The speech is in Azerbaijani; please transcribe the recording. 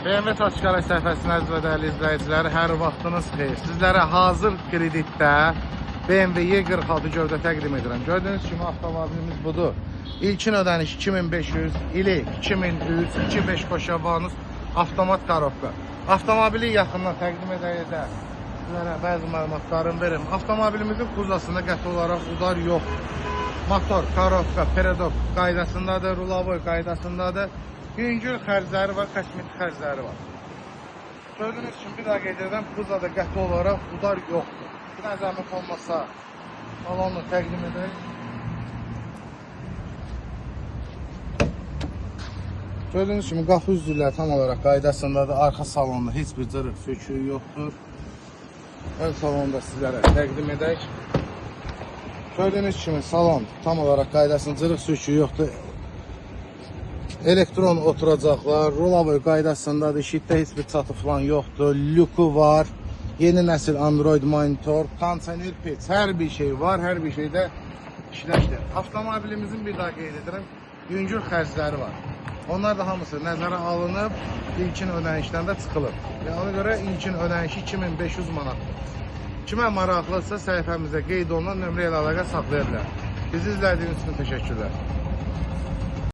BMW Taçkara səhifəsinin əziz və dəyərli izləyiciləri, hər vaxtınız xeyir. Sizlərə hazır kreditdə BMW Y46 gövdə təqdim edirəm. Gördüyünüz kimi avtomobilimiz budur. İlkin ödəniş 2500, ili 2003, 2.5 Koşabanus avtomat karovka. Avtomobili yaxından təqdim edəcək. Sizlərə bəzi məlumatlarını verim. Avtomobilimizin kuzasında qəti olaraq udar yoxdur. Motor, karovka, peredok qaydasındadır, rulavoy qaydasındadır. Yüngül xərcləri var, kosmetik xərcləri var. Gördüyünüz kimi bir daha qeyd edirəm, kuzada qəti olaraq udar yoxdur. Bir zəhmət olmasa salonu təqdim edək. Gördüyünüz kimi qapı üzvləri tam olaraq qaydasındadır. Arxa salonda heç bir cırıq söküyü yoxdur. Ön salonda sizlərə təqdim edək. Gördüyünüz kimi salon tam olaraq qaydasında, cırıq söküyü yoxdur. Elektron oturacaqlar, rolavoy qaydasındadır, işitdə heç bir çatı falan yoxdur, lüku var, yeni nəsil Android monitor, kondisioner pec, hər bir şey var, hər bir şeydə işləşdir. Avtomobilimizin bir daha qeyd edirəm, yüngül xərcləri var. Onlar da hamısı nəzərə alınıb, ilkin ödənişdən də çıxılıb. Ona görə ilkin ödənişi 2500 manatdır. Kimə maraqlısa səhifəmizə qeyd olunan nömrə ilə əlaqə saxlaya bilər. Bizi izlədiyiniz üçün təşəkkürlər.